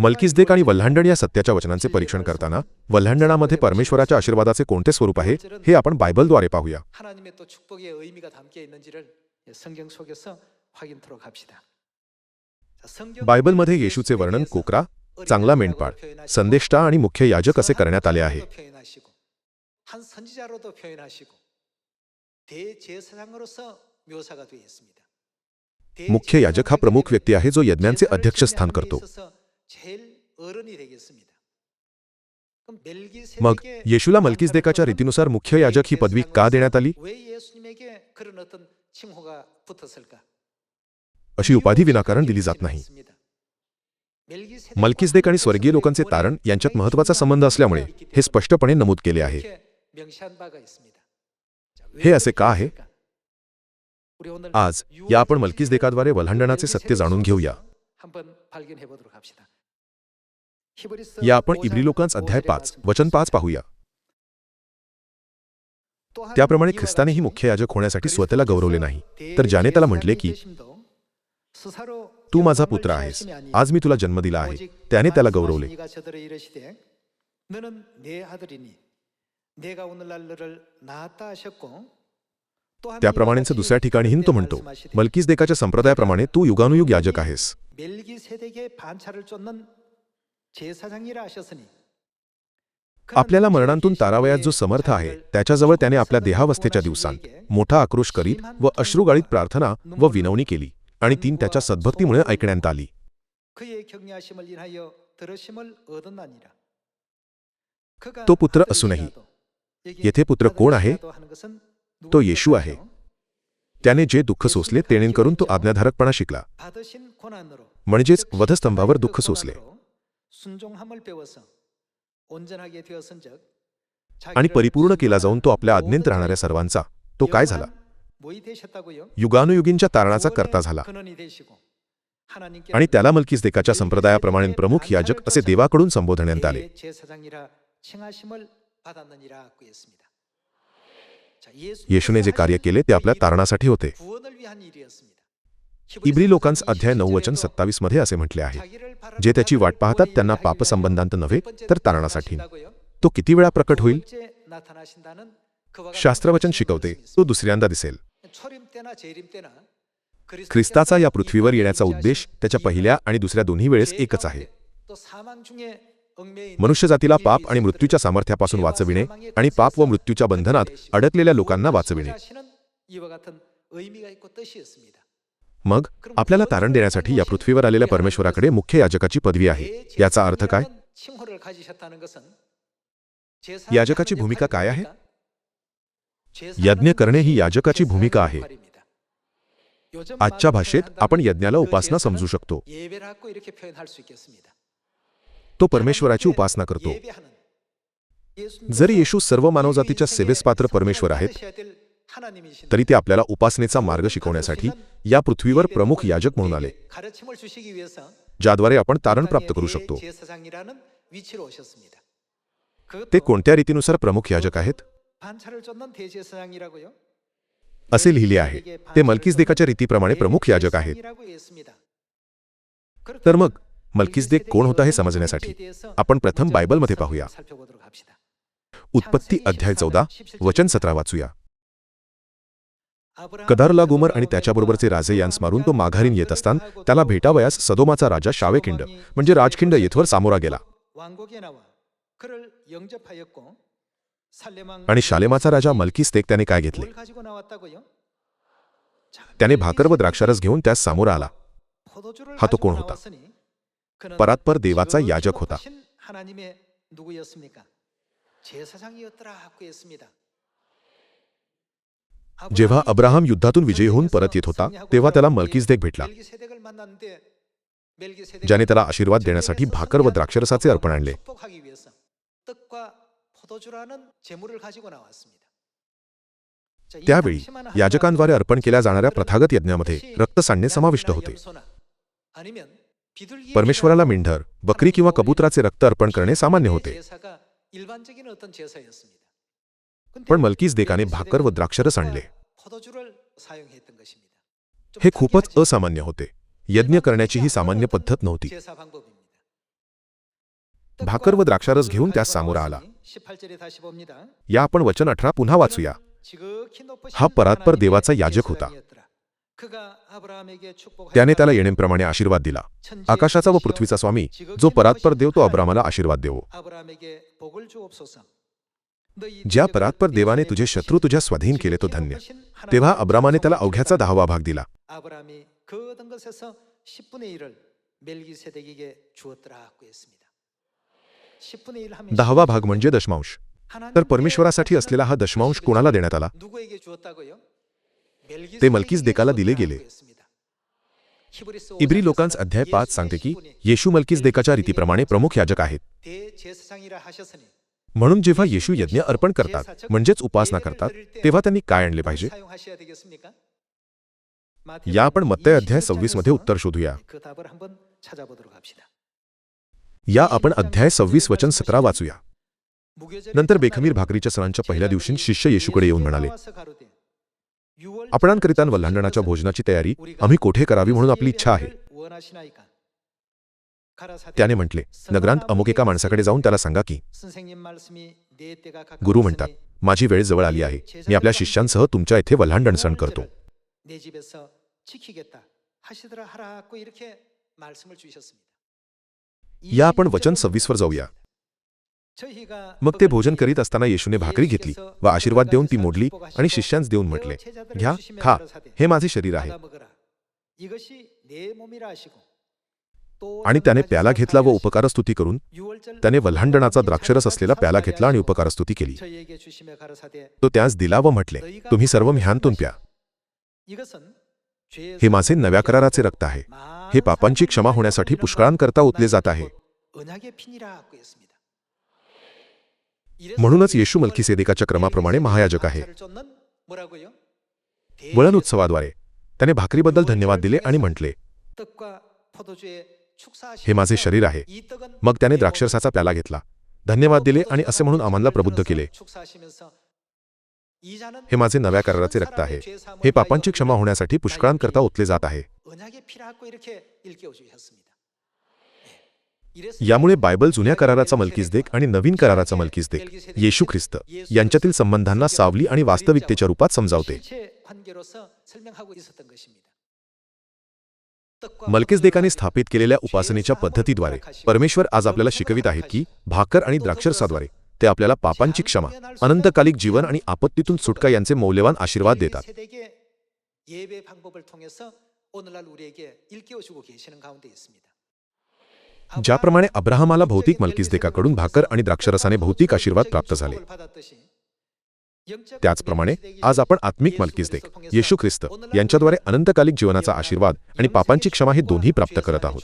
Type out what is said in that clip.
मल्किसदेक आणि वल्हांडण या सत्याच्या वचनांचे परीक्षण करताना वल्हांडणामध्ये परमेश्वराच्या आशीर्वादाचे कोणते स्वरूप आहे हे आपण बायबलद्वारे पाहूया. 하나님의 또 축복의 의미가 담겨 있는지를 성경 속에서 확인토록 합시다. बायबलमध्ये येशूचे वर्णन कोकरा, चांगला मेंढपाळ, संदेष्टा आणि मुख्य याजक असे करण्यात आले आहे. 한 선지자로도 표현하시고 대제사장으로서 묘사가 되어 있습니다. मुख्य याजक हा प्रमुख व्यक्ती आहे जो यज्ञांचे अध्यक्षस्थान करतो. 제일 어른이 되겠습니다. 그럼 मग 멜기세덱의 येशूला मल्किसदेकाच्या रीतीनुसार मुख्य याजक ही पदवी का देण्यात आली? 왜 예수님에게 그런 어떤 칭호가 붙었을까? अशी उपाधी विनाकारण दिली जात नाही. मल्किसदेक आणि स्वर्गीय लोकांचे तारण यांच्यात महत्त्वाचा संबंध असल्यामुळे हे स्पष्टपणे नमूद केले आहे. हे असे का आहे? आज या आपण मल्किसदेकाद्वारे वल्हांडणाचे सत्य जाणून घेऊया. या आपण इब्री लोकांस अध्याय 5 वचन 5 पाहूया. त्याप्रमाणे ख्रिस्तानेही मुख्य याजक होण्यासाठी स्वतःला गौरवले नाही, तर ज्याने त्याला म्हटले की तू माझा पुत्र आहेस, आज मी तुला जन्म दिला आहे, त्याने त्याला गौरवले. त्याप्रमाणेच दुसऱ्या ठिकाणीही तो म्हणतो, मल्किसदेकाच्या संप्रदायाप्रमाणे तू युगानुयुग याजक आहेस. आपल्याला मरणांतून तारावयात जो समर्थ आहे त्याच्याजवळ त्याने आपल्या देहावस्थेच्या दिवसांत मोठा आक्रोश करीत व अश्रुगाळीत प्रार्थना व विनवणी केली आणि तीन त्याच्या सद्भक्तीमुळे ऐकण्यात आली. तो पुत्र असूनही येथे पुत्र कोण आहे? तो येशू आहे. त्याने जे दुःख सोसले तेणेकरून तो आज्ञाधारकपणा शिकला, म्हणजेच वधस्तंभावर दुःख सोसले आणि परिपूर्ण केला जाऊन तो आपल्या आज्ञेत राहणाऱ्या सर्वांचा तो काय झाला? युगानुयुगींच्या तारणाचा कर्ता झाला आणि त्याला मल्किसदेकाच्या संप्रदायाप्रमाणे प्रमुख याजक असे देवाकडून संबोधण्यात आले. येशूने जे कार्य केले ते आपल्या तारणासाठी होते. इब्री लोकांस अध्याय 9 वचन 27 मध्ये असे म्हटले आहे, जे त्याची वाट पाहतात त्यांना पापसंबंधांत नव्हे तर तारणासाठी. तो किती वेळा प्रकट होईल? शास्त्रवचन शिकवते तो दुसऱ्यांदा दिसेल. ख्रिस्ताचा या पृथ्वीवर येण्याचा उद्देश त्याच्या पहिल्या आणि दुसऱ्या दोन्ही वेळेस एकच आहे, मनुष्यजातीला पाप आणि मृत्यूच्या सामर्थ्यापासून वाचविणे आणि पाप व मृत्यूच्या बंधनात अडकलेल्या लोकांना वाचविणे. मग आपल्याला तारण देण्यासाठी या पृथ्वीवर आलेल्या परमेश्वराकडे मुख्य याजकाची पदवी आहे. याचा अर्थ काय? याजकाची भूमिका काय आहे? यज्ञ करणे ही याजकाची भूमिका आहे. आजच्या भाषेत आपण यज्ञाला उपासना समजू शकतो. तो परमेश्वराची उपासना करतो. जरी येशू सर्व मानवजातीच्या सेवेस पात्र परमेश्वर आहेत, तरी ते आपल्याला उपासनेचा मार्ग शिकवण्यासाठी या पृथ्वीवर प्रमुख याजक म्हणून आले, ज्याद्वारे आपण तारण प्राप्त करू शकतो. ते कोणत्या रीतीनुसार प्रमुख याजक आहेत? असे लिहिले आहे, ते मल्किसदेकाच्या रीतीप्रमाणे प्रमुख याजक आहेत. तर मग मल्किसदेक कोण होता हे समजण्यासाठी आपण प्रथम बायबलमध्ये पाहूया. उत्पत्ती अध्याय 14 वचन 17 वाचूया. कदारला गोमर आणि त्याच्याबरोबरचे राजे यांस मारून तो माघारीन येत असताना त्याला भेटावयास सदोमाचा राजा शावेखिंड म्हणजे राजखिंड येथवर सामोरा गेला. आणि शालेमाचा राजा मल्किसदेक त्याने काय घेतले? त्याने भाकर व द्राक्षारस घेऊन त्यास सामोरा आला. हा तो कोण होता? परात्पर देवाचा याजक होता. जेव्हा अब्राहम युद्धातून विजयी होऊन परत येत होता तेव्हा त्याला मल्किसदेक भेटला, ज्याने त्याला आशीर्वाद देण्यासाठी भाकर व द्राक्षरसाचे अर्पण आणले. त्यावेळी याजकांद्वारे अर्पण केल्या जाणाऱ्या प्रथागत यज्ञामध्ये रक्त सांडणे समाविष्ट होते. परमेश्वराला मेंढर, बकरी किंवा कबुतराचे रक्त अर्पण करणे सामान्य होते. पण मल्किसदेकाने भाकर व द्राक्षरस आणले. हे खूपच असामान्य होते. यज्ञ करण्याची ही सामान्य पद्धत नव्हती. भाकर व द्राक्षारस घेऊन त्यास सामोरा आला. 18절에 다시 봅니다. या आपण वचन 18 पुन्हा वाचूया. 지극히 높으신 हा परात्पर 하나님의 देवाचा याजक होता. 제사장이었더라. 그가 아브라함에게 축복하여 त्याने त्याला येण्याप्रमाणे आशीर्वाद दिला. आकाशाचा व पृथ्वीचा स्वामी जो परात्पर देव तो अब्रामाला आशीर्वाद देवो. 아브라함에게 복을 주옵소서. ज्या परात्पर देवाने तुझे शत्रू तुझ्या स्वाधीन केले तो धन्य. तेव्हा अब्रामाने त्याला अवघ्याचा 10वा भाग दिला. 아브라함이 그 얻은 것에서 10분의 1을 멜기세덱에게 주었더라고 했습니다. 10분의 1 하면 10वा भाग म्हणजे दशमांश. तर परमेश्वरासाठी असलेला हा दशमांश कोणाला देण्यात आला? 누구에게 주었다고요? ते मल्कीसदेकाला दिले गेले. इब्री लोकांस अध्याय 5 सांगते की येशू मल्कीसदेकाच्या रीतीप्रमाणे प्रमुख याजक आहेत. 대제사장이라 하셨으니 म्हणून जेव्हा येशू यज्ञ अर्पण करतात म्हणजेच उपासना करतात तेव्हा त्यांनी काय आणले पाहिजे? 사용하셔야 되겠습니까? या आपण मत्तय अध्याय 26 मध्ये उत्तर शोधूया. 그 답을 한번 찾아보도록 합시다. या आपण अध्याय 26 वचन 17 वाचूया. नंतर बेखमीर भाकरीच्या सणांच्या पहिल्या दिवशी शिष्य येशूकडे येऊन म्हणाले, आपणांकरिता वल्हांडणाच्या भोजनाची तयारी आम्ही कोठे करावी म्हणून आपली इच्छा आहे. त्याने म्हटले, नगरांत अमुक एका माणसाकडे जाऊन त्याला सांगा की गुरु म्हणतात, माझी वेळ जवळ आली आहे, मी आपल्या शिष्यांसह तुमच्या येथे वल्हांडण सण करतो. 내 집에서 지키겠다 하시더라 하라고 이렇게 말씀을 주셨습니다. या आपण वचन 26 वर जाऊया. मग ते भोजन करीत असताना येशूने भाकरी घेतली व आशीर्वाद देऊन ती मोडली आणि शिष्यांस देऊन म्हटले, घ्या खा, हे माझे शरीर आहे. आणि त्याने प्याला घेतला व उपकारस्तुती करून त्याने वल्हांडणाचा द्राक्षरस असलेला प्याला घेतला आणि उपकारस्तुती केली. तो त्यास दिला व म्हटले, तुम्ही सर्व ह्यातून प्या. हे माझे नव्या कराराचे रक्त आहे. हे पापांची क्षमा होण्यासाठी पुष्कळांकरता ओतले जात आहे. म्हणूनच येशू मल्कीसेदेकाच्या क्रमाप्रमाणे महायाजक आहे. वळण उत्सवाद्वारे त्याने भाकरीबद्दल धन्यवाद दिले आणि म्हटले, हे माझे शरीर आहे. मग त्याने द्राक्षरसाचा प्याला घेतला, धन्यवाद दिले आणि असे म्हणून आम्हाला प्रबुद्ध केले, हे माझे नव्या कराराचे रक्त आहे. हे पापांची क्षमा होण्यासाठी पुष्कळांकरता ओतले जात आहे. यामुळे बायबल जुन्या कराराचा मल्कीसदेक आणि नवीन कराराचा मल्कीसदेक येशू ख्रिस्त यांच्यातील संबंधांना सावली आणि वास्तविकतेच्या रूपात समजावते. मल्कीसदेकाने स्थापित केलेल्या उपासनेच्या पद्धतीद्वारे परमेश्वर आज आपल्याला शिकवित आहेत की भाकर आणि द्राक्षरसाद्वारे ते आपल्याला पापांची क्षमा, अनंतकालिक जीवन आणि आपत्तीतून सुटका यांचे मौल्यवान आशीर्वाद देतात. ज्याप्रमाणे अब्राहमाला भौतिक मल्कीसदेकाकडून भाकर आणि द्राक्षरसाने भौतिक आशीर्वाद प्राप्त झाले, त्याचप्रमाणे आज आपण आत्मिक मल्कीसदेक येशू ख्रिस्त यांच्याद्वारे अनंतकालिक जीवनाचा आशीर्वाद आणि पापांची क्षमा हे दोन्ही प्राप्त करत आहोत.